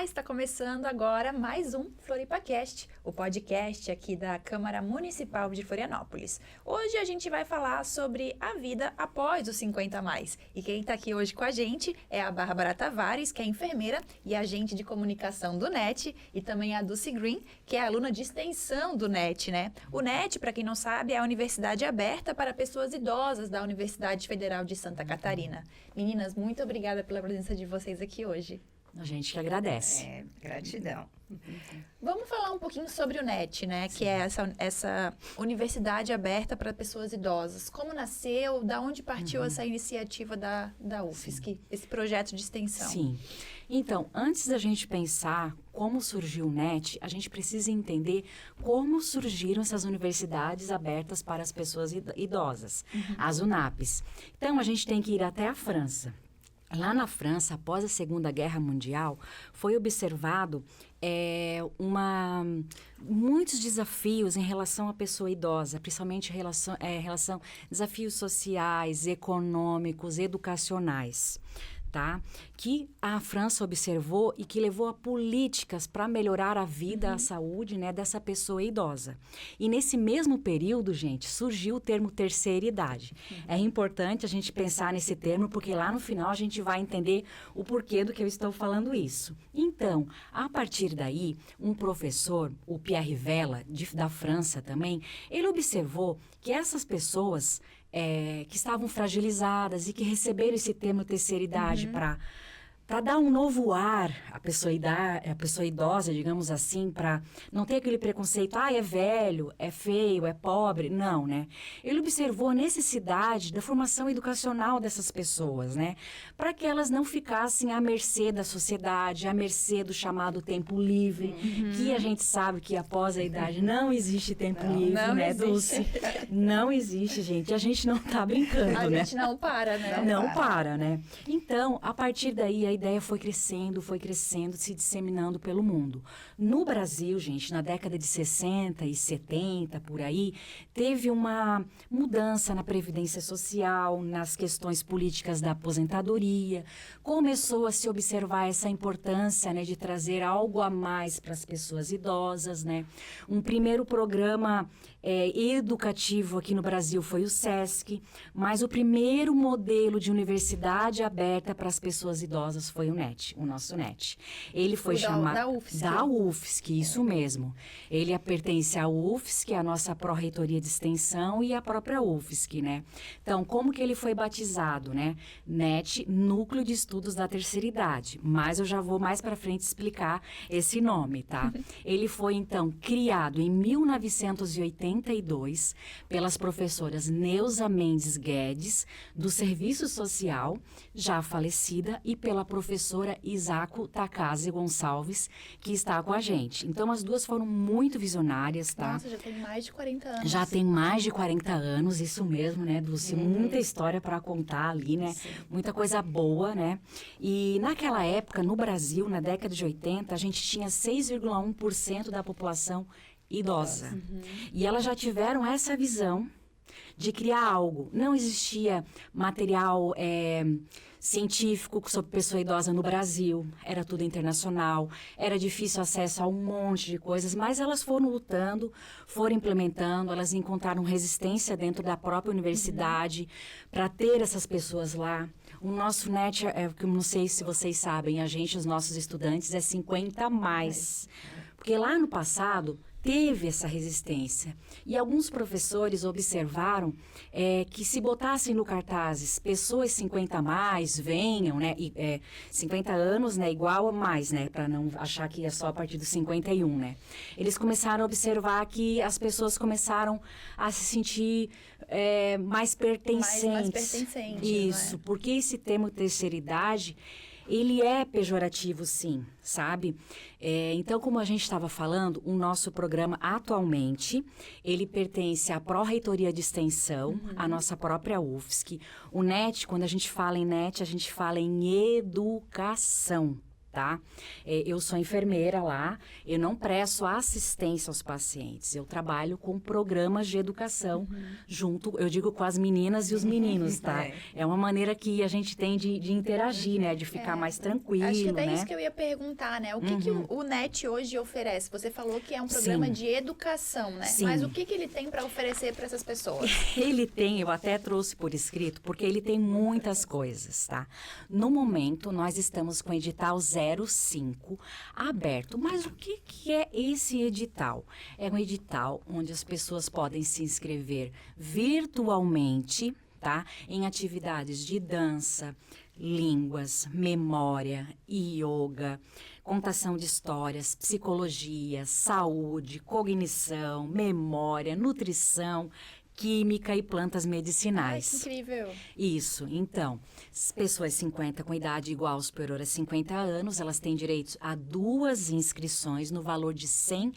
Olá, está começando agora mais um FloripaCast, o podcast aqui da Câmara Municipal de Florianópolis. Hoje a gente vai falar sobre a vida após os 50 a mais. E quem está aqui hoje com a gente é a Bárbara Tavares, que é enfermeira e agente de comunicação do NET, e também a Dulce Green, que é aluna de extensão do NET, né? O NET, para quem não sabe, é a universidade aberta para pessoas idosas da Universidade Federal de Santa Catarina. Meninas, muito obrigada pela presença de vocês aqui hoje. A gente que agradece. Gratidão. Vamos falar um pouquinho sobre o NET, né? Sim. Que é essa universidade aberta para pessoas idosas. Como nasceu? Da onde partiu essa iniciativa da UFSC, sim, esse projeto de extensão? Sim. Então, antes da gente pensar como surgiu o NET, a gente precisa entender como surgiram essas universidades abertas para as pessoas idosas, as UNAPs. Então, a gente tem que ir até a França. Lá na França, após a Segunda Guerra Mundial, foi observado muitos desafios em relação à pessoa idosa, principalmente relação desafios sociais, econômicos, educacionais. Tá? Que a França observou e que levou a políticas para melhorar a vida, a saúde, né, dessa pessoa idosa. E nesse mesmo período, gente, surgiu o termo terceira idade. É importante a gente pensar nesse termo, porque lá no final a gente vai entender o porquê do que eu estou falando isso. Então, a partir daí, um professor, o Pierre Vela, da França também, ele observou que essas pessoas que estavam fragilizadas e que receberam esse termo terceira idade para dar um novo ar à pessoa idosa, digamos assim, para não ter aquele preconceito, é velho, é feio, é pobre, não, né? Ele observou a necessidade da formação educacional dessas pessoas, né? Para que elas não ficassem à mercê da sociedade, à mercê do chamado tempo livre, que a gente sabe que após a idade não existe tempo livre, né, Dulce? Não existe, gente. A gente não tá brincando, né? A gente não para, né? Não para, né? Então, a partir daí, a ideia foi crescendo, se disseminando pelo mundo. No Brasil, gente, na década de 60 e 70, por aí, teve uma mudança na previdência social, nas questões políticas da aposentadoria. Começou a se observar essa importância, né, de trazer algo a mais para as pessoas idosas, né? Um primeiro programa educativo aqui no Brasil foi o SESC, mas o primeiro modelo de universidade aberta para as pessoas idosas foi o NET, o nosso NET. Ele foi chamado... Da UFSC. Da UFSC, isso mesmo. Ele pertence à UFSC, a nossa pró-reitoria de extensão, e à própria UFSC, né? Então, como que ele foi batizado, né? NET, Núcleo de Estudos da Terceira Idade. Mas eu já vou mais para frente explicar esse nome, tá? Ele foi, então, criado em 1982 pelas professoras Neuza Mendes Guedes, do Serviço Social, já falecida, e pela professora Isako Takase Gonçalves, que está com a gente. Então, as duas foram muito visionárias, tá? Nossa, já tem mais de 40 anos. Já tem mais de 40 anos, isso mesmo, né, Dulce? Muita história para contar ali, né? Sim. Muita coisa boa, né? E naquela época, no Brasil, na década de 80, a gente tinha 6,1% da população idosa. E elas já tiveram essa visão de criar algo. Não existia material científico sobre pessoa idosa no Brasil, era tudo internacional, era difícil acesso a um monte de coisas, mas elas foram lutando, foram implementando, elas encontraram resistência dentro da própria universidade para ter essas pessoas lá. O nosso NET, que eu não sei se vocês sabem, os nossos estudantes, é 50 a mais. Porque lá no passado teve essa resistência. E alguns professores observaram que se botassem no cartazes pessoas 50 a mais, venham, né? 50 anos, né? Igual a mais, né? Para não achar que é só a partir dos 51, né? Eles começaram a observar que as pessoas começaram a se sentir mais pertencentes. Mais pertencentes. Isso, porque esse termo terceira idade, ele é pejorativo, sim, sabe? Então, como a gente estava falando, o nosso programa atualmente, ele pertence à Pró-Reitoria de Extensão, à nossa própria UFSC. O NET, quando a gente fala em NET, a gente fala em educação. tá? Eu sou enfermeira lá, eu não presto assistência aos pacientes, eu trabalho com programas de educação junto, eu digo, com as meninas e os meninos, tá? É uma maneira que a gente tem de interagir, né? De ficar mais tranquilo, Acho que até né? isso que eu ia perguntar, né? O que o NET hoje oferece? Você falou que é um programa Sim. de educação, né? Sim. Mas o que ele tem para oferecer para essas pessoas? Ele tem, eu até trouxe por escrito, porque ele tem muitas coisas, tá? No momento, nós estamos com o edital 05 aberto. Mas o que é esse edital? É um edital onde as pessoas podem se inscrever virtualmente, tá? Em atividades de dança, línguas, memória, yoga, contação de histórias, psicologia, saúde, cognição, memória, nutrição, química e plantas Ai, que medicinais. incrível. Isso, então, as pessoas 50 com idade igual ou superior a 50 anos, elas têm direito a 2 inscrições no valor de R$ 100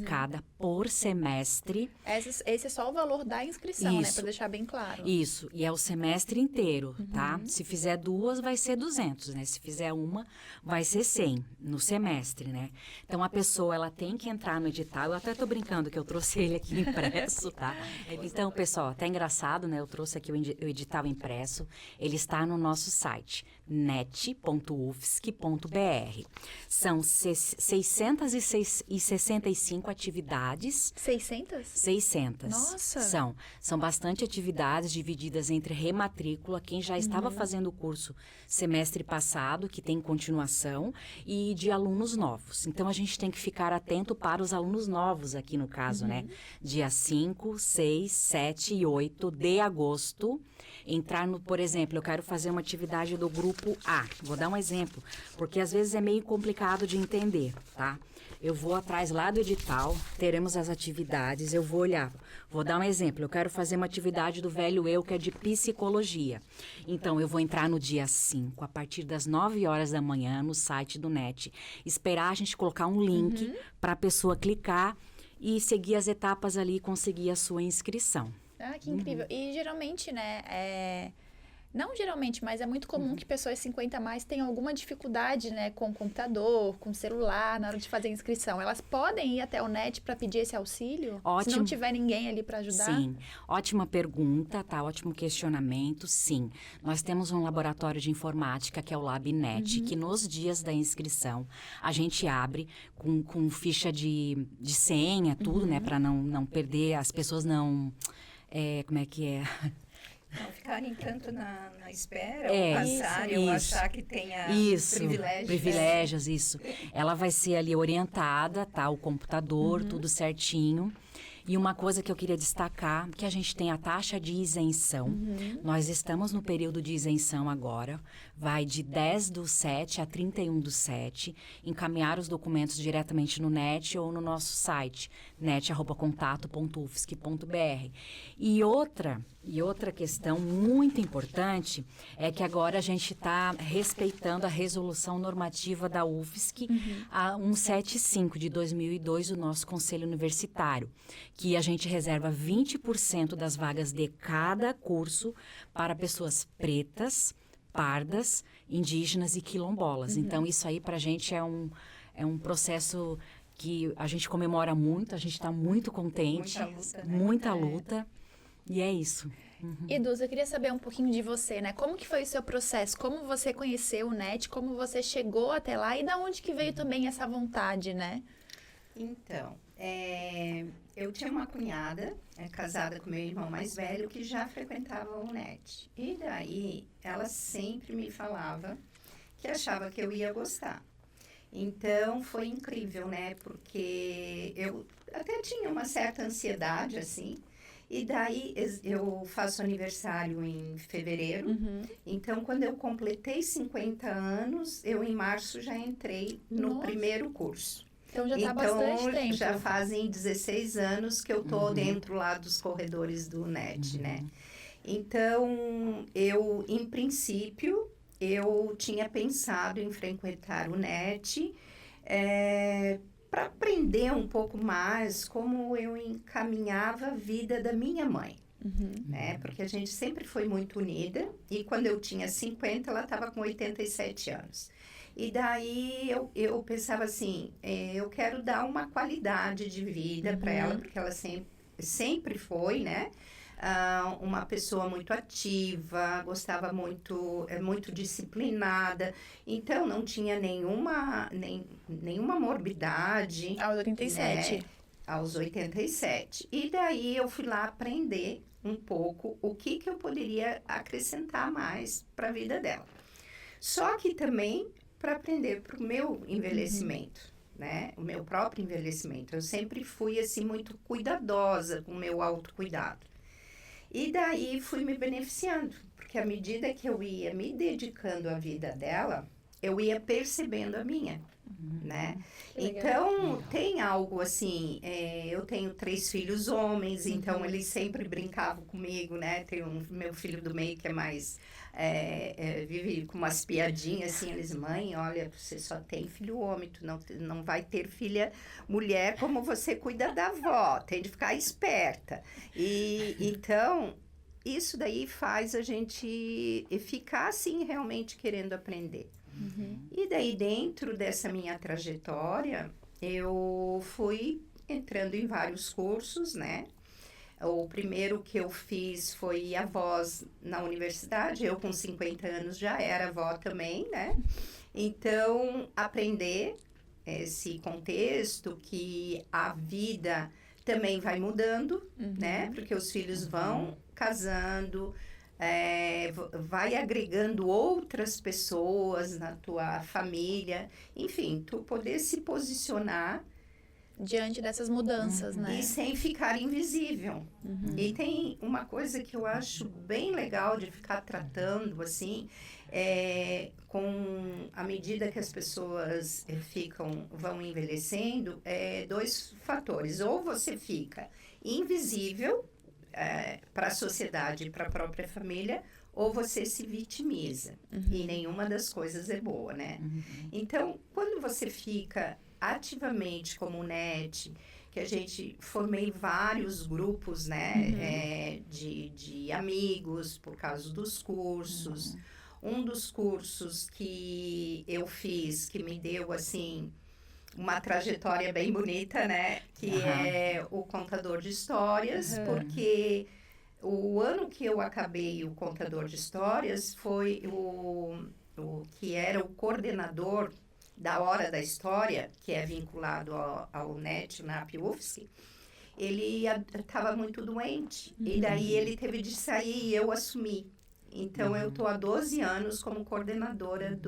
cada por semestre. Esse é só o valor da inscrição, né? Isso. Para deixar bem claro. Isso, e é o semestre inteiro, tá? Se fizer 2, vai ser 200, né? Se fizer uma, vai ser 100 no semestre, né? Então, a pessoa, ela tem que entrar no edital. Eu até tô brincando que eu trouxe ele aqui impresso, tá? Então, pessoal, até engraçado, né? Eu trouxe aqui o edital impresso. Ele está no nosso site, net.ufsc.br. São 665 atividades. 600? 600. Nossa! São bastante atividades divididas entre rematrícula, quem já estava fazendo o curso semestre passado, que tem continuação, e de alunos novos. Então, a gente tem que ficar atento para os alunos novos aqui no caso, né? Dia 5, 6, 7 e 8 de agosto. Entrar no, por exemplo, eu quero fazer uma atividade do grupo A. Vou dar um exemplo, porque às vezes é meio complicado de entender, tá? Eu vou atrás lá do edital, teremos as atividades, eu vou olhar. Vou dar um exemplo, eu quero fazer uma atividade do Velho Eu, que é de psicologia. Então, eu vou entrar no dia 5, a partir das 9 horas da manhã, no site do NET. Esperar a gente colocar um link para a pessoa clicar e seguir as etapas ali e conseguir a sua inscrição. Ah, que incrível. E geralmente, né, não geralmente, mas é muito comum que pessoas 50 a mais tenham alguma dificuldade, né, com o computador, com o celular, na hora de fazer a inscrição. Elas podem ir até o NET para pedir esse auxílio? Se não Ótimo. tiver ninguém ali para ajudar? Sim, ótima pergunta, tá? Ótimo questionamento, sim. Nós temos um laboratório de informática, que é o LabNet, que nos dias da inscrição, a gente abre com ficha de senha, tudo, né? Para não perder, as pessoas não... como é que é? Não ficarem tanto na espera, É, ou passarem, ou isso. achar que tenha Isso, privilégios. privilégios, isso. Ela vai ser ali orientada, tá? O computador, tudo certinho. E uma coisa que eu queria destacar, que a gente tem a taxa de isenção. Nós estamos no período de isenção agora. Vai de 10/7 a 31/7. Encaminhar os documentos diretamente no NET ou no nosso site, net@contato.ufsc.br. E outra questão muito importante é que agora a gente está respeitando a resolução normativa da UFSC, a 175 de 2002, do nosso Conselho Universitário, que a gente reserva 20% das vagas de cada curso para pessoas pretas, pardas, indígenas e quilombolas. Então, isso aí para a gente é um processo que a gente comemora muito, a gente está muito contente. Muita luta, né? Muita luta. E é isso. E, Dulce, eu queria saber um pouquinho de você, né? Como que foi o seu processo? Como você conheceu o NET? Como você chegou até lá? E da onde que veio também essa vontade, né? Então, eu tinha uma cunhada, casada com meu irmão mais velho, que já frequentava o NET. E daí, ela sempre me falava que achava que eu ia gostar. Então, foi incrível, né? Porque eu até tinha uma certa ansiedade, assim. E daí, eu faço aniversário em fevereiro. Então, quando eu completei 50 anos, eu em março já entrei no Nossa. primeiro curso. Então já tá bastante tempo. Já fazem 16 anos que eu tô dentro lá dos corredores do NET, né? Então, em princípio, eu tinha pensado em frequentar o NET para aprender um pouco mais como eu encaminhava a vida da minha mãe. Né? Porque a gente sempre foi muito unida, e quando eu tinha 50, ela estava com 87 anos. E daí eu pensava assim, eu quero dar uma qualidade de vida para ela, porque ela sempre foi, né? Uma pessoa muito ativa, gostava muito, muito disciplinada, então não tinha nenhuma morbidade. Aos 87. Né? Aos 87. E daí eu fui lá aprender um pouco o que eu poderia acrescentar mais para a vida dela. Só que também para aprender para o meu envelhecimento, né? O meu próprio envelhecimento. Eu sempre fui, assim, muito cuidadosa com o meu autocuidado. E daí fui me beneficiando, porque à medida que eu ia me dedicando à vida dela, eu ia percebendo a minha, né? Então, tem algo assim, eu tenho 3 filhos homens, então eles sempre brincavam comigo, né? Tem meu filho do meio que é mais, vive com umas piadinhas assim, eles, mãe, olha, você só tem filho homem, tu não vai ter filha mulher como você cuida da avó, tem de ficar esperta. E então, isso daí faz a gente ficar assim, realmente querendo aprender. E daí, dentro dessa minha trajetória, eu fui entrando em vários cursos, né? O primeiro que eu fiz foi a voz na universidade. Eu, com 50 anos, já era avó também, né? Então, aprender esse contexto que a vida também vai mudando, né? Porque os filhos vão casando, vai agregando outras pessoas na tua família, enfim, tu poder se posicionar diante dessas mudanças, né? E sem ficar invisível. E tem uma coisa que eu acho bem legal de ficar tratando, assim, com a medida que as pessoas vão envelhecendo, 2 fatores. Ou você fica invisível, para a sociedade e para a própria família, ou você se vitimiza. E nenhuma das coisas é boa, né? Então, quando você fica ativamente como o NET, que a gente formei vários grupos, né? De amigos, por causa dos cursos. Um dos cursos que eu fiz, que me deu, assim, uma trajetória bem bonita, né? Que é o contador de histórias, porque o ano que eu acabei o contador de histórias foi o que era o coordenador da Hora da História, que é vinculado ao NET, na UFSC. Ele estava muito doente, e daí ele teve de sair e eu assumi. Então, eu estou há 12 anos como coordenadora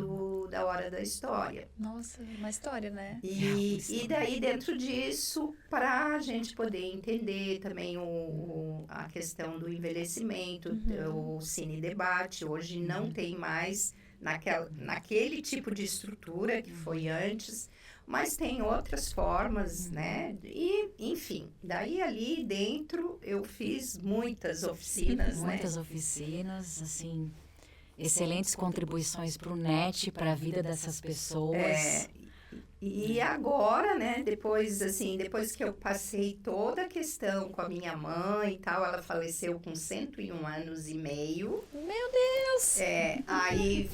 da Hora da História. Nossa, uma história, né? E daí, dentro disso, para a gente poder entender também a questão do envelhecimento, o Cine Debate, hoje não tem mais naquele tipo de estrutura que foi antes, mas tem outras formas, né? E, enfim, daí ali dentro eu fiz muitas oficinas, Muitas oficinas, assim, excelentes contribuições para o NET, para a vida dessas pessoas. E agora, né, depois que eu passei toda a questão com a minha mãe e tal, ela faleceu com 101 anos e meio. Meu Deus! Aí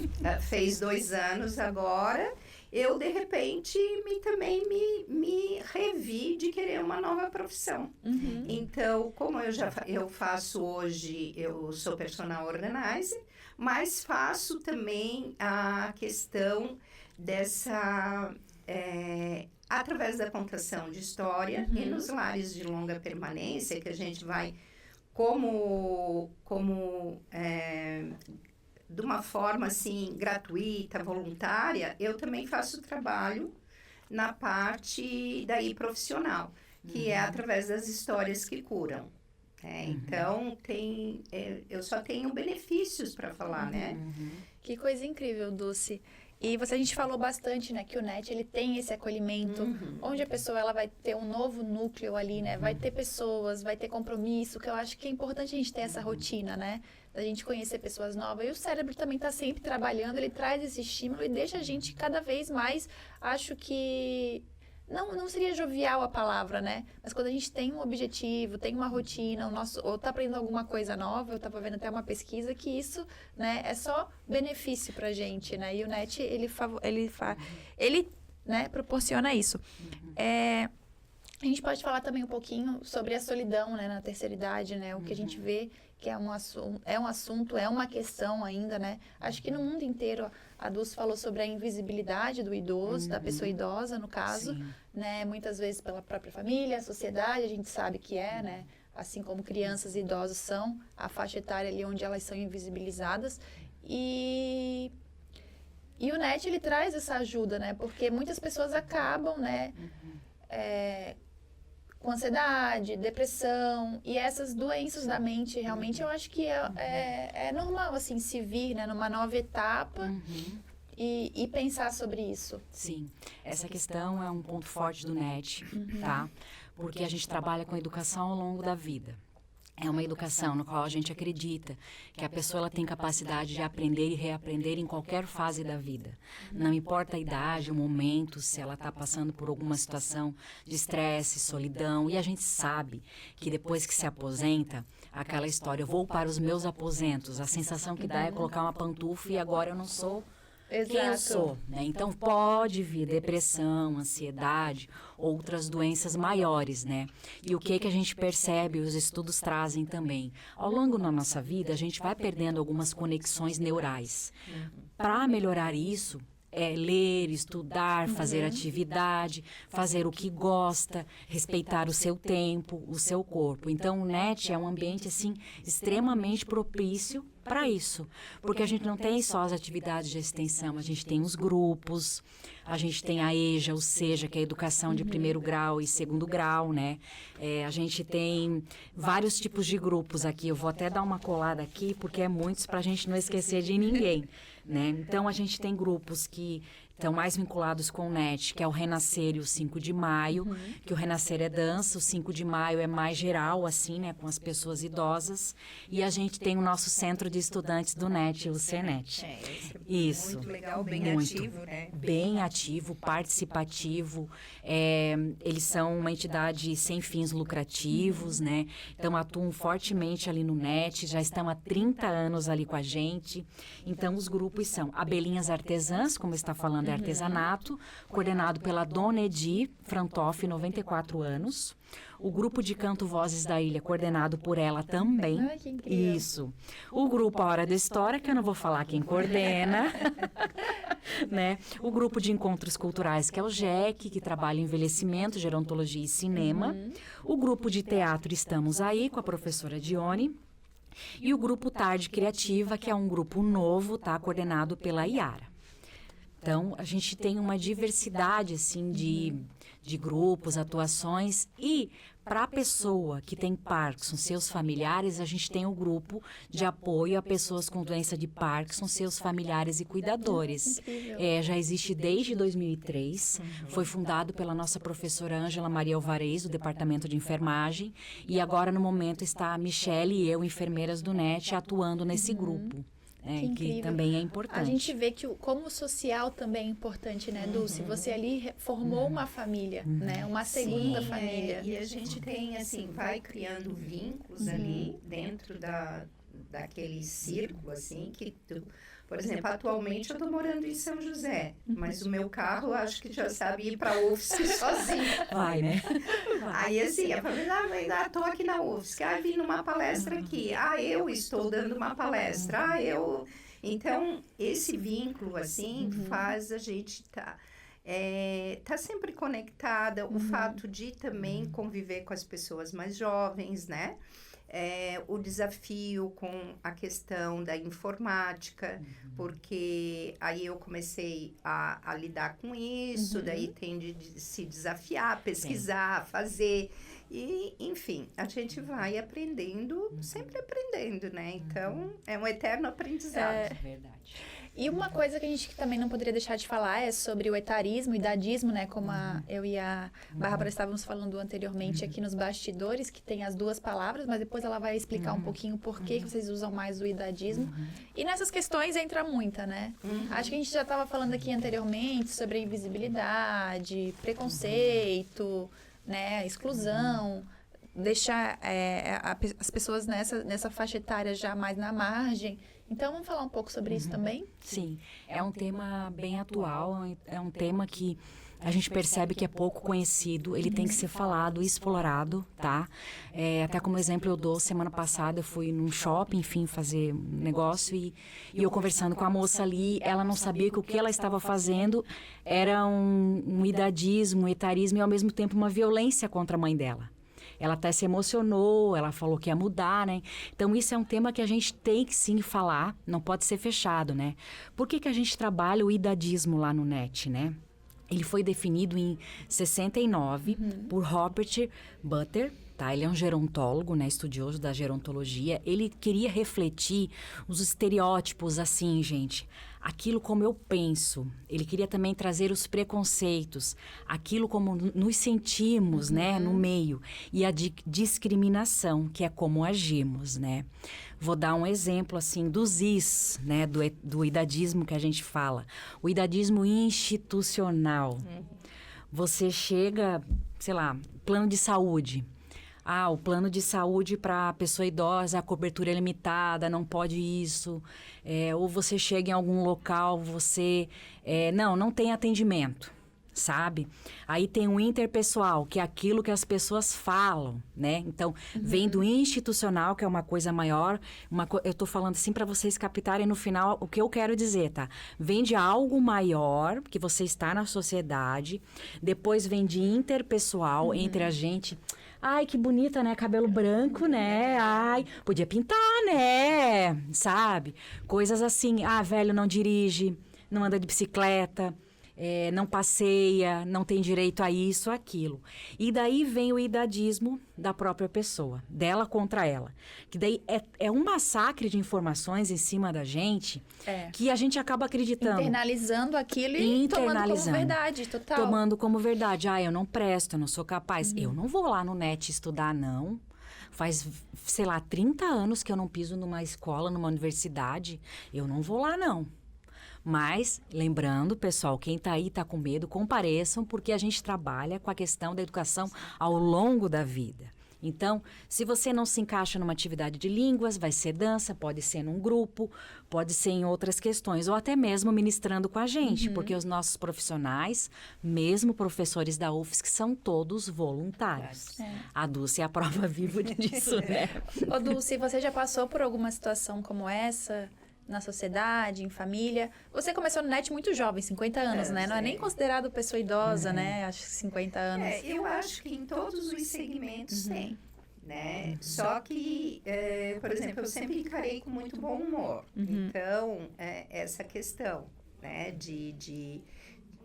fez 2 anos agora. Eu, de repente, também me revi de querer uma nova profissão. Então, como eu faço hoje, eu sou personal organizer, mas faço também a questão dessa... através da contação de história e nos lares de longa permanência, que a gente vai de uma forma assim gratuita, voluntária, eu também faço trabalho na parte daí profissional, que é através das histórias que curam. Então, eu só tenho benefícios para falar, né? Que coisa incrível, Dulce. E a gente falou bastante, né, que o NET, ele tem esse acolhimento, onde a pessoa ela vai ter um novo núcleo ali, né, vai ter pessoas, vai ter compromisso, que eu acho que é importante a gente ter essa rotina, né, da gente conhecer pessoas novas. E o cérebro também está sempre trabalhando, ele traz esse estímulo e deixa a gente cada vez mais, acho que, não seria jovial a palavra, né? Mas quando a gente tem um objetivo, tem uma rotina, ou tá aprendendo alguma coisa nova, eu tava vendo até uma pesquisa que isso, né, é só benefício pra gente, né? E o NET, ele né, proporciona isso. A gente pode falar também um pouquinho sobre a solidão, né, na terceira idade, né? O que a gente vê que é um assunto, é uma questão ainda, né? Acho que no mundo inteiro a Dulce falou sobre a invisibilidade do idoso, da pessoa idosa, no caso, né? Muitas vezes pela própria família, a sociedade, a gente sabe que é, né? Assim como crianças e idosos são, a faixa etária ali onde elas são invisibilizadas. E o NET, ele traz essa ajuda, né? Porque muitas pessoas acabam, né? Com ansiedade, depressão e essas doenças da mente, realmente eu acho que é normal, assim, se vir, né, numa nova etapa e pensar sobre isso. Sim, essa questão é um ponto forte do NET, tá? Porque a gente trabalha com educação ao longo da vida. É uma educação no qual a gente acredita que a pessoa ela tem capacidade de aprender e reaprender em qualquer fase da vida. Não importa a idade, o momento, se ela está passando por alguma situação de estresse, solidão. E a gente sabe que depois que se aposenta, aquela história, eu vou para os meus aposentos, a sensação que dá é colocar uma pantufa e agora eu não sou quem eu sou, né? Então pode vir depressão, ansiedade, outras doenças maiores, né? E o que a gente percebe, os estudos trazem também. Ao longo da nossa vida, a gente vai perdendo algumas conexões neurais. Para melhorar isso, é ler, estudar, fazer atividade, fazer o que gosta, respeitar o seu tempo, o seu corpo. Então, o NET é um ambiente, assim, extremamente propício para isso, porque a gente não tem só as atividades de extensão, a gente tem os grupos, a gente tem a EJA, ou seja, que é a educação de primeiro grau e segundo grau, né? A gente tem vários tipos de grupos aqui, eu vou até dar uma colada aqui, porque é muitos para a gente não esquecer de ninguém, né? Então, a gente tem grupos que estão mais vinculados com o NET, que é o Renascer e o 5 de maio, que o Renascer é dança, o 5 de maio é mais geral, assim, né, com as pessoas idosas, e a gente tem o nosso centro de estudantes do NET, o CENET. Isso. Muito legal, bem ativo, né? Bem ativo, participativo, eles são uma entidade sem fins lucrativos, né, então atuam fortemente ali no NET, já estão há 30 anos ali com a gente, então os grupos são Abelhinhas Artesãs, como está falando, artesanato, coordenado pela Dona Edi Frantoff, 94 anos. O grupo de canto Vozes da Ilha, coordenado por ela também. Ai, que incrível. Isso. O grupo A Hora da História, que eu não vou falar quem coordena. Né? O grupo de encontros culturais, que é o GEC, que trabalha em envelhecimento, gerontologia e cinema. O grupo de teatro Estamos Aí, com a professora Dione. E o grupo Tarde Criativa, que é um grupo novo, tá? Coordenado pela Iara. Então, a gente tem uma diversidade, assim, de grupos, atuações. E, para a pessoa que tem Parkinson, seus familiares, a gente tem o grupo de apoio a pessoas com doença de Parkinson, seus familiares e cuidadores. Já existe desde 2003. Foi fundado pela nossa professora Ângela Maria Alvarez, do Departamento de Enfermagem. E agora, no momento, está a Michele e eu, enfermeiras do NET, atuando nesse grupo. Que também é importante. A gente vê que como o social também é importante, né, Dulce? Você ali formou uma família, né? Uma segunda família. E a gente tem, assim, vai criando vínculos ali dentro daquele círculo, assim, que tu... Por exemplo, atualmente eu estou morando em São José, mas o meu carro, eu acho que já sabe ir para a UFSC sozinho. Vai, né? Aí, assim, a família, estou aqui na UFSC, vim numa palestra aqui, eu estou dando uma palestra, Então, esse vínculo, assim, faz a gente tá sempre conectada, o fato de também conviver com as pessoas mais jovens, né? O desafio com a questão da informática, porque aí eu comecei a lidar com isso, daí tem de se desafiar, pesquisar, fazer. E, enfim, a gente vai aprendendo, sempre aprendendo, né? Então, é um eterno aprendizado. É verdade. E uma coisa que a gente também não poderia deixar de falar é sobre o etarismo, o idadismo, né? Como eu e a Bárbara estávamos falando anteriormente aqui nos bastidores, que tem as duas palavras, mas depois ela vai explicar um pouquinho por que vocês usam mais o idadismo. E nessas questões entra muita, né? Acho que a gente já estava falando aqui anteriormente sobre a invisibilidade, preconceito, né? Exclusão, deixar as pessoas nessa faixa etária já mais na margem. Então, vamos falar um pouco sobre isso também? Sim, é um tema bem atual, é um tema que a gente percebe que é pouco conhecido, ele tem que ser falado e explorado, tá? Até como exemplo eu dou, semana passada eu fui num shopping, enfim, fazer um negócio e eu conversando com a moça ali, ela não sabia que o que ela estava fazendo era um idadismo, um etarismo e ao mesmo tempo uma violência contra a mãe dela. Ela até se emocionou, ela falou que ia mudar, né? Então, isso é um tema que a gente tem que sim falar, não pode ser fechado, né? Por que a gente trabalha o idadismo lá no NET, né? Ele foi definido em 69 por Robert Butter, tá? Ele é um gerontólogo, né? Estudioso da gerontologia. Ele queria refletir os estereótipos, assim, gente. Aquilo como eu penso. Ele queria também trazer os preconceitos, aquilo como nos sentimos, né, no meio. E a discriminação, que é como agimos, né? Vou dar um exemplo, assim, dos Is, né, do idadismo que a gente fala. O idadismo institucional. Você chega, sei lá, plano de saúde. O plano de saúde para a pessoa idosa, a cobertura é limitada, não pode isso. Ou você chega em algum local, você... não tem atendimento, sabe? Aí tem o interpessoal, que é aquilo que as pessoas falam, né? Então, vem do institucional, que é uma coisa maior. Eu tô falando assim para vocês captarem no final o que eu quero dizer, tá? Vem de algo maior, que você está na sociedade. Depois vem de interpessoal, entre a gente... Ai, que bonita, né? Cabelo branco, né? Ai, podia pintar, né? Sabe? Coisas assim. Velho não dirige, não anda de bicicleta, não passeia, não tem direito a isso, aquilo. E daí vem o idadismo da própria pessoa, dela contra ela. Que daí é um massacre de informações em cima da gente que a gente acaba acreditando. Internalizando aquilo e tomando como verdade, total. Tomando como verdade. Eu não presto, eu não sou capaz. Eu não vou lá no NET estudar, não. Faz, sei lá, 30 anos que eu não piso numa escola, numa universidade. Eu não vou lá, não. Mas, lembrando, pessoal, quem está aí está com medo, compareçam, porque a gente trabalha com a questão da educação ao longo da vida. Então, se você não se encaixa numa atividade de línguas, vai ser dança, pode ser num grupo, pode ser em outras questões, ou até mesmo ministrando com a gente, porque os nossos profissionais, mesmo professores da UFSC, são todos voluntários. A Dulce é a prova viva disso, né? Ô, Dulce, você já passou por alguma situação como essa? Na sociedade, em família. Você começou no NET muito jovem, 50 anos, né? Não é nem considerado pessoa idosa, né? Acho que 50 anos. Eu acho que em todos os segmentos tem, né? Só que, por exemplo, eu sempre encarei com muito bom humor. Então, essa questão, né?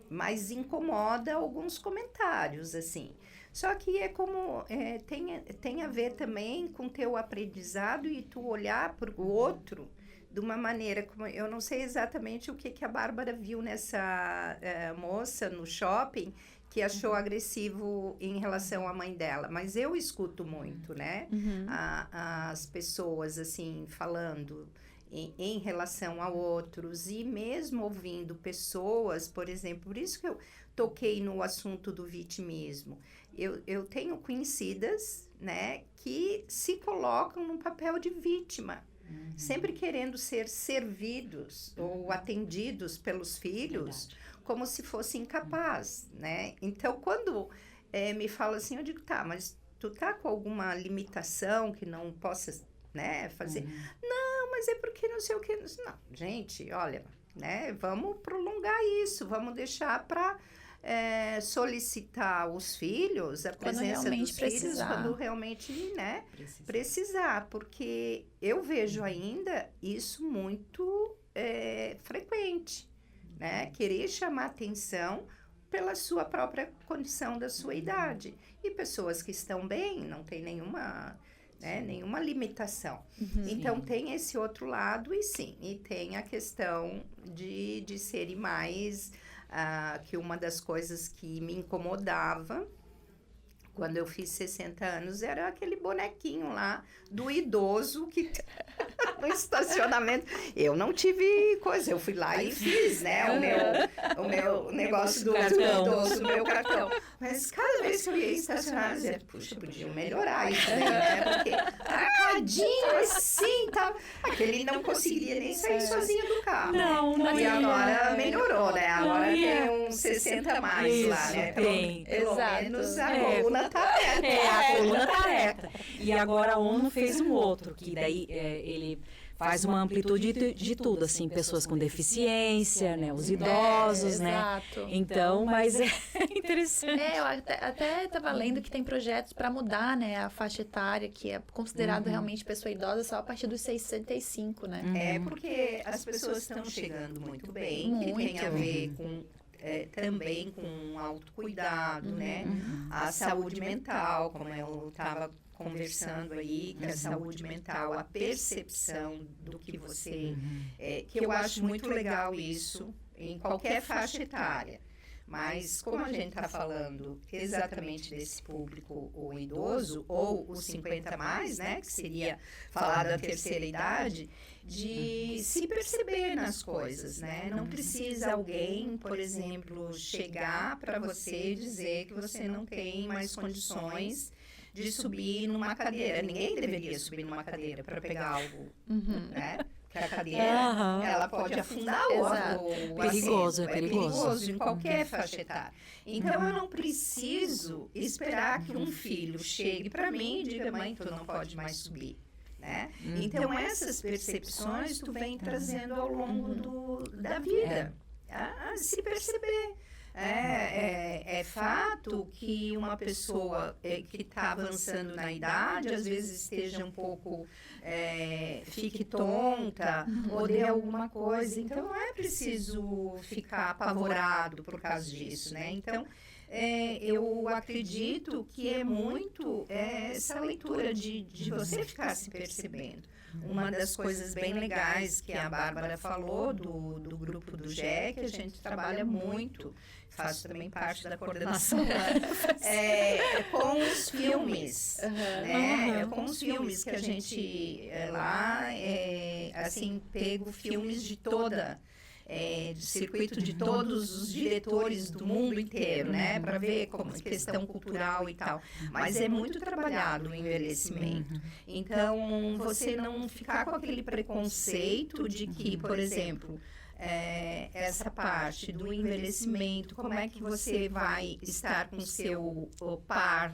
Mas incomoda alguns comentários, assim. Só que é como... tem a ver também com teu aprendizado e tu olhar para o outro de uma maneira como... Eu não sei exatamente o que a Bárbara viu nessa moça no shopping que achou agressivo em relação à mãe dela. Mas eu escuto muito, né? As pessoas, assim, falando em relação a outros. E mesmo ouvindo pessoas, por exemplo... Por isso que eu toquei no assunto do vitimismo. Eu tenho conhecidas, né? Que se colocam no papel de vítima. Sempre querendo ser servidos ou atendidos pelos filhos, como se fosse incapaz, né? Então, quando me fala assim, eu digo, mas tu tá com alguma limitação que não possa, né, fazer? Não, mas é porque não sei o que. Não, gente, olha, né, vamos prolongar isso, vamos deixar para solicitar os filhos, a presença dos filhos, quando realmente, né, precisar, porque eu vejo ainda isso muito frequente, né, querer chamar atenção pela sua própria condição da sua idade. E pessoas que estão bem, não tem nenhuma, né, nenhuma limitação. Então, tem esse outro lado, e sim, e tem a questão de serem mais, que uma das coisas que me incomodava quando eu fiz 60 anos era aquele bonequinho lá do idoso que no estacionamento. Eu não tive coisa, eu fui lá e fiz, né, o meu negócio do idoso, o meu cartão. Mas cada vez que eu ia estacionar, eu dizia, puxa, podiam melhorar isso aí, né? Porque arcadinho assim, tá? Aquele não conseguiria nem sair sozinho do carro. Não E ia. agora melhorou, né? Agora Não ia. tem uns 60 a mais Isso, lá, né? tem. Pelo Exato. menos a É. coluna tá reta. A coluna tá reta. E agora a ONU fez um outro, que daí ele faz uma amplitude de tudo, assim, pessoas com deficiência, né, os idosos, né? Exato. Então, mas é interessante. Eu até estava lendo que tem projetos para mudar, né, a faixa etária, que é considerado realmente pessoa idosa só a partir dos 65, né? É porque as pessoas estão chegando muito bem, que tem a ver com também com autocuidado, né? A saúde mental, como eu estava conversando aí, que a saúde mental, a percepção do que você... que eu acho muito legal isso em qualquer faixa etária. Mas como a gente está falando exatamente desse público, o idoso, ou os 50 a mais, né? Que seria falar da terceira idade, de se perceber nas coisas, né? Não precisa alguém, por exemplo, chegar para você e dizer que você não tem mais condições de subir numa cadeira. Ninguém deveria subir numa cadeira para pegar algo, né? Porque a cadeira, ela pode afundar o Perigoso, assento. é perigoso. Em qualquer faixa etária. Então, eu não preciso esperar que um filho chegue para mim e diga, mãe, tu não pode mais subir. Né? Então, essas percepções tu vem trazendo ao longo da vida. A se perceber. É fato que uma pessoa que está avançando na idade, às vezes esteja um pouco, fique tonta ou dê alguma coisa. Então, não é preciso ficar apavorado por causa disso, né? Então, eu acredito que é muito essa leitura de você ficar se percebendo. Uma das coisas bem legais que a Bárbara falou do grupo do GE, que a gente trabalha muito, faço também parte da coordenação, com os filmes, né? Com os filmes que a gente lá, assim, pego filmes de toda... de circuito de todos os diretores do mundo inteiro, né? Para ver como questão cultural e tal. Mas é muito trabalhado o envelhecimento. Então, você não ficar com aquele preconceito de que, por exemplo, essa parte do envelhecimento, como é que você vai estar com o seu par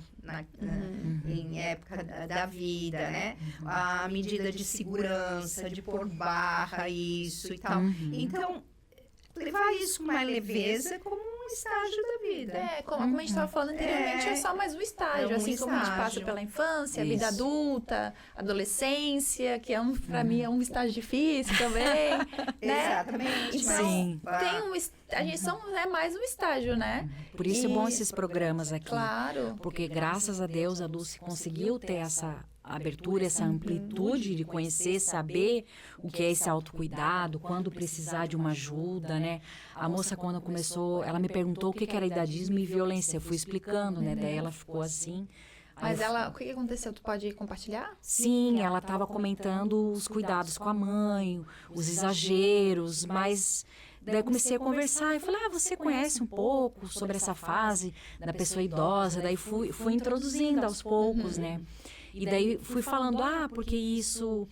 em época da vida, né? A medida de segurança, de pôr barra, isso e tal. Então, levar isso com uma leveza como um estágio da vida. Como a gente estava falando anteriormente, é só mais um estágio. Assim como a gente passa pela infância, vida adulta, adolescência, que para mim é um estágio difícil também. Né? Exatamente. Então, a gente é mais um estágio, né? Por isso é bom esses programas aqui. Claro. Porque graças a Deus a Dulce conseguiu ter essa abertura, essa amplitude de conhecer, saber o que é esse autocuidado, quando precisar de uma ajuda, né? A moça, quando começou, ela me perguntou o que era idadismo e violência. Eu fui explicando, né? Daí ela ficou assim. Mas o que aconteceu? Tu pode compartilhar? Sim, ela estava comentando os cuidados com a mãe, os exageros, mas... Daí eu comecei a conversar e falei, você conhece um pouco sobre essa fase da pessoa idosa? Daí fui introduzindo aos poucos, né? E daí fui falando, porque isso...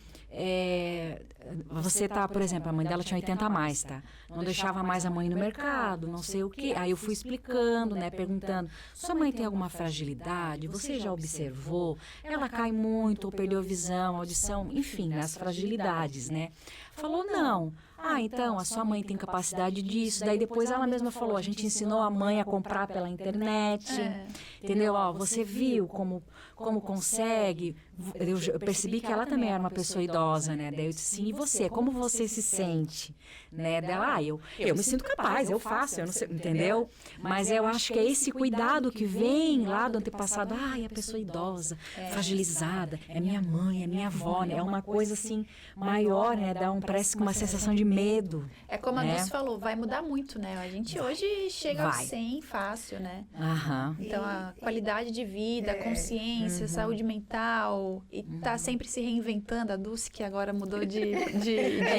você tá, por exemplo, a mãe dela tinha 80 a mais, tá? Não deixava mais a mãe no mercado, não sei o quê. Aí eu fui explicando, né? Perguntando, sua mãe tem alguma fragilidade? Você já observou? Ela cai muito ou perdeu a visão, a audição? Enfim, as fragilidades, né? Falou, não. então, a sua mãe tem capacidade disso. Daí depois ela mesma falou, a gente ensinou a mãe a comprar pela internet, entendeu? Ó, você viu como consegue? Eu percebi que ela também era uma pessoa idosa, né? Daí eu disse assim, e você? Como você se sente? Né? Dela, eu me sinto capaz, eu faço, eu não sei, entendeu? Mas eu acho que é esse cuidado que vem lá do antepassado. Ai, a pessoa idosa, fragilizada, é minha mãe, é minha avó, né? É uma coisa assim maior, né? Parece que uma sensação de medo. É como a né? Dulce falou, vai mudar muito, né? A gente hoje chega ao 100 fácil, né? Aham. Então, a qualidade de vida, a consciência, saúde mental, e tá sempre se reinventando. A Dulce, que agora mudou de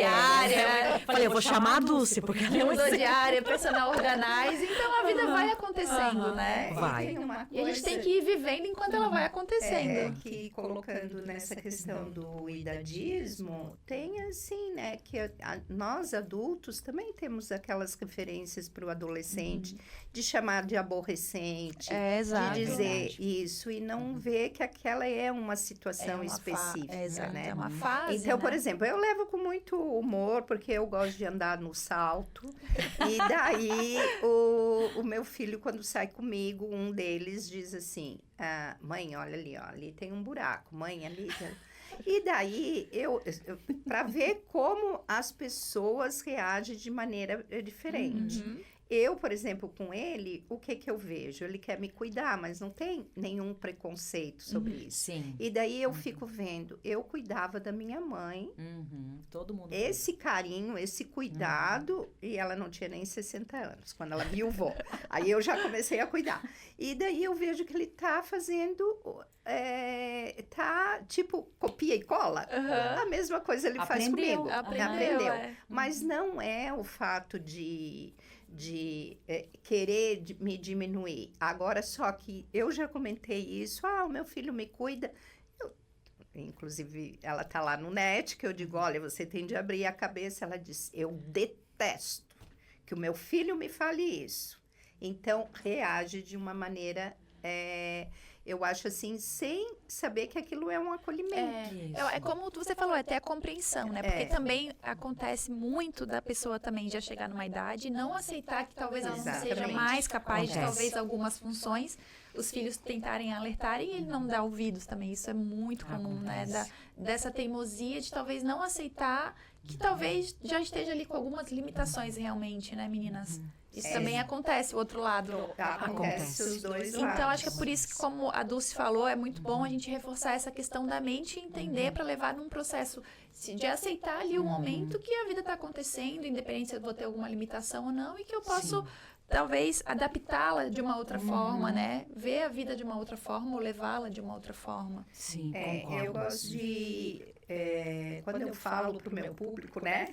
área, Falei, eu vou chamar a Dulce, porque ela mudou de área, personal organize, então a vida vai acontecendo, né? Vai. E a gente tem que ir vivendo enquanto ela vai acontecendo. Que colocando nessa questão do idadismo, tem assim, né, que nós adultos também temos aquelas referências para o adolescente, de chamar de aborrecente, Exato. de dizer isso e não ver que aquela é uma situação específica, exato, né? é uma fase, Então, né? por exemplo, eu levo com muito humor, porque eu gosto de andar no salto, e daí o meu filho, quando sai comigo, um deles diz assim, mãe, olha ali, ó, ali tem um buraco, mãe, ali... E daí, para ver como as pessoas reagem de maneira diferente. Eu, por exemplo, com ele, o que eu vejo? Ele quer me cuidar, mas não tem nenhum preconceito sobre isso. Sim. E daí eu fico vendo, eu cuidava da minha mãe, Todo mundo. esse carinho, esse cuidado, e ela não tinha nem 60 anos, quando ela viu o vô. Aí eu já comecei a cuidar. E daí eu vejo que ele tá fazendo, tipo, copia e cola. A mesma coisa ele faz comigo. Aprendeu. Mas não é o fato de querer me diminuir. Agora, só que eu já comentei isso, o meu filho me cuida. Inclusive, ela tá lá no net, que eu digo, olha, você tem de abrir a cabeça. Ela diz, eu detesto que o meu filho me fale isso. Então, reage de uma maneira... eu acho assim, sem saber que aquilo é um acolhimento. É como você falou, até a compreensão, né? Porque também acontece muito da pessoa também já chegar numa idade e não aceitar que talvez ela não seja mais capaz de talvez algumas funções, os filhos tentarem alertar e ele não dá ouvidos também. Isso é muito comum, né? Dessa teimosia de talvez não aceitar que talvez já esteja ali com algumas limitações realmente, né, meninas? Isso também acontece, o outro lado. Acontece os dois lados. Então, acho que é por isso que, como a Dulce falou, é muito bom a gente reforçar essa questão da mente e entender para levar num processo de aceitar ali o momento que a vida está acontecendo, independente se eu vou ter alguma limitação ou não, e que eu posso, talvez, adaptá-la de uma outra forma, né? Ver a vida de uma outra forma ou levá-la de uma outra forma. Sim, concordo. Eu gosto de... quando eu falo para o meu público, né?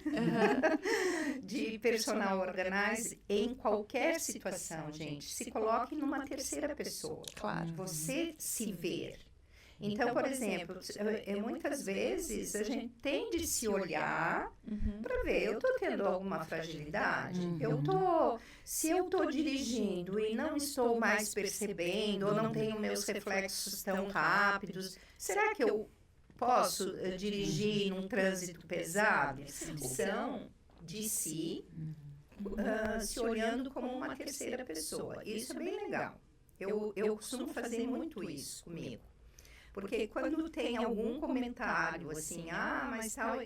De personal organize, em qualquer situação, gente, se coloque numa terceira pessoa. Claro. Você se ver. Então, por exemplo, muitas vezes a gente tem de se olhar para ver, eu estou tendo alguma fragilidade? Se eu estou dirigindo e não estou mais percebendo, ou não tenho meus reflexos tão rápidos, será que eu posso dirigir num trânsito pesado? Percepção de si, se olhando como uma terceira pessoa. Isso é bem legal. Eu costumo fazer muito isso comigo. Porque quando tem algum comentário assim, mas tal,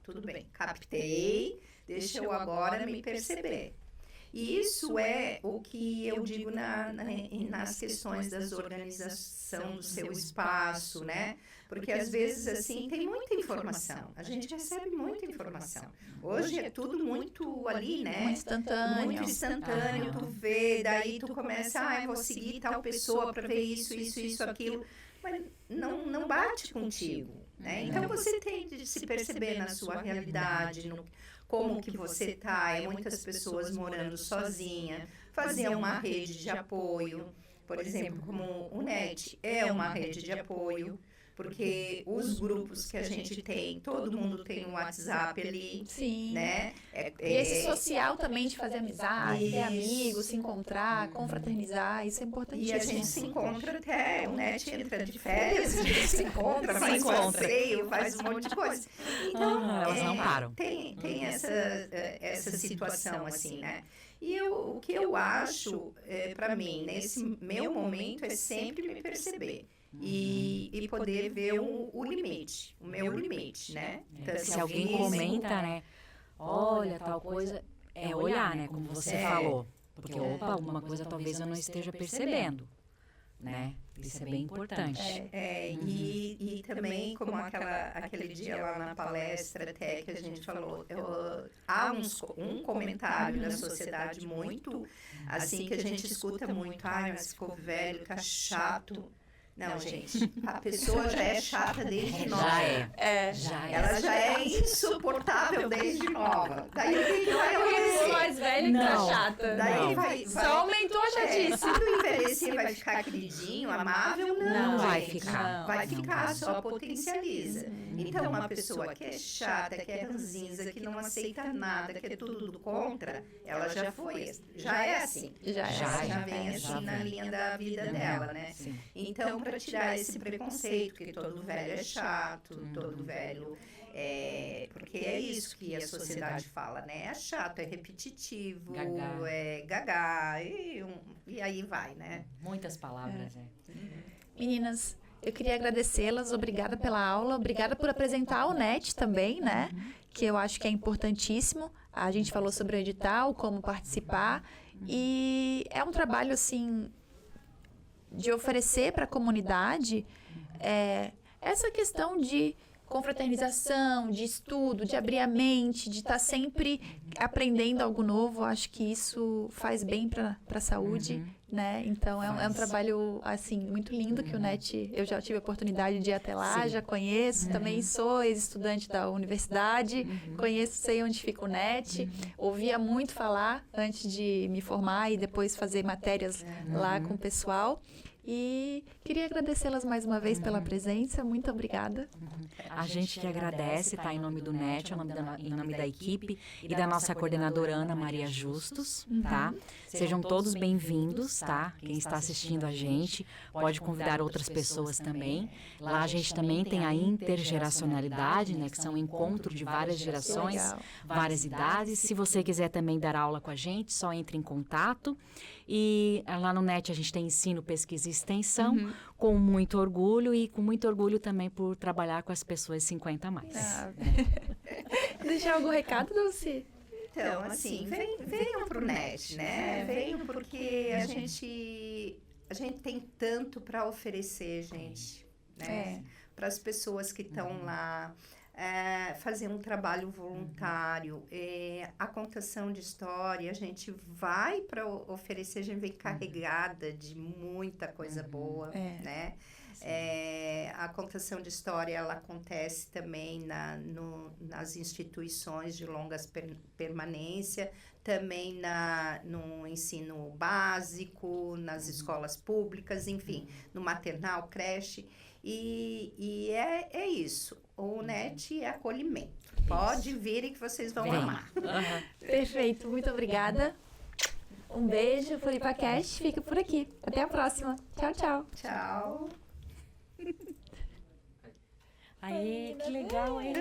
tudo bem, captei, deixa eu agora me perceber. E isso é o que eu digo nas questões das organização do seu espaço, né? Porque às vezes, assim, tem muita informação. A gente recebe muita informação. Hoje é tudo muito ali, né? Muito instantâneo. Muito instantâneo. Tu vê, daí tu começa, eu vou seguir tal pessoa para ver isso, aquilo. Mas não bate contigo, né? Então, você tem de se perceber na sua realidade, como que você está. Muitas pessoas morando sozinha, fazer uma rede de apoio. Por exemplo, como o NET é uma rede de apoio, porque os grupos que a gente tem, todo mundo tem um WhatsApp ali, Sim. né? E esse social também de fazer amizade, ter amigos, se encontrar, confraternizar, isso é importantíssimo. E a gente se encontra até, o NET entra de férias, a gente se encontra, faz passeio, faz um monte de coisa. Então, elas não param. Tem essa situação, assim, né? E o que eu acho, para mim, nesse meu momento, é sempre me perceber. E poder ver o limite, o meu limite, né? Se alguém comenta, né? Olha, tal coisa, é olhar, né? Como você falou. Porque, opa, alguma coisa talvez eu não esteja percebendo, né? Isso é bem importante. E também, como aquele dia lá na palestra até que a gente falou, há um comentário da sociedade muito, assim, que a gente escuta muito, mas ficou velho, fica chato. Não, gente, a pessoa já é chata desde nova. Já é. Ela já é insuportável desde nova. Daí o que vai acontecer? Mais velha que tá chata. Daí vai só aumentou a chatice. Se não envelhecer, vai ficar queridinho, amável? Não vai gente. ficar. Vai ficar, só potencializa. Então, uma pessoa que é chata, que é ranzinza, que não aceita nada, que é tudo contra, ela já foi. Já é assim. Já vem assim na linha da vida dela, né? Sim. Então, para tirar esse preconceito, que todo velho é chato, todo velho porque é isso que a sociedade fala, né? É chato, é repetitivo, é gagá, e aí vai, né? Muitas palavras, Meninas, eu queria agradecê-las, obrigada pela aula, obrigada por apresentar o NET também, né? Que eu acho que é importantíssimo. A gente falou sobre o edital, como participar, e é um trabalho, assim, de oferecer para a comunidade essa questão de confraternização, de estudo, de abrir a mente, de estar sempre aprendendo algo novo. Acho que isso faz bem para a saúde, né? Então, é um trabalho, assim, muito lindo que o NET, eu já tive a oportunidade de ir até lá, já conheço, também sou ex-estudante da universidade, conheço, sei onde fica o NET, ouvia muito falar antes de me formar e depois fazer matérias lá com o pessoal. E queria agradecê-las mais uma vez pela presença. Muito obrigada. A gente que agradece, tá? Em nome do NET, em nome da equipe e da nossa coordenadora Ana Maria Justus, tá? Sejam todos bem-vindos, tá? Quem está assistindo a gente pode convidar outras pessoas também. Lá a gente também tem a intergeracionalidade, né? Que são um encontro de várias gerações, várias idades. Se você quiser também dar aula com a gente, só entre em contato. E lá no NET a gente tem ensino, pesquisa e extensão, com muito orgulho e com muito orgulho também por trabalhar com as pessoas 50 a mais. Deixar algum recado, Dulce? Então, assim, venham para o NET, né? Venham porque a gente tem tanto para oferecer, gente, né? Para as pessoas que estão lá. Fazer um trabalho voluntário, a contação de história, a gente vai para oferecer, a gente vem carregada de muita coisa boa, né? A contação de história, ela acontece também nas instituições de longas permanência, também no ensino básico, nas escolas públicas, enfim, no maternal, creche. E é isso. O NET é acolhimento. Pode vir e que vocês vão amar. Perfeito. Muito obrigada. Um beijo. FloripaCast fica por aqui. Até a próxima. Tchau, tchau. Tchau. Aê, que legal, hein?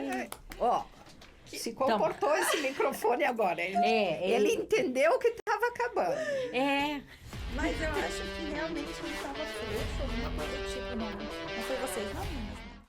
Se comportou esse microfone agora. Ele entendeu que estava acabando. Mas eu acho que realmente não estava frouxo, alguma coisa do tipo, não. Não foi vocês, não, meninas?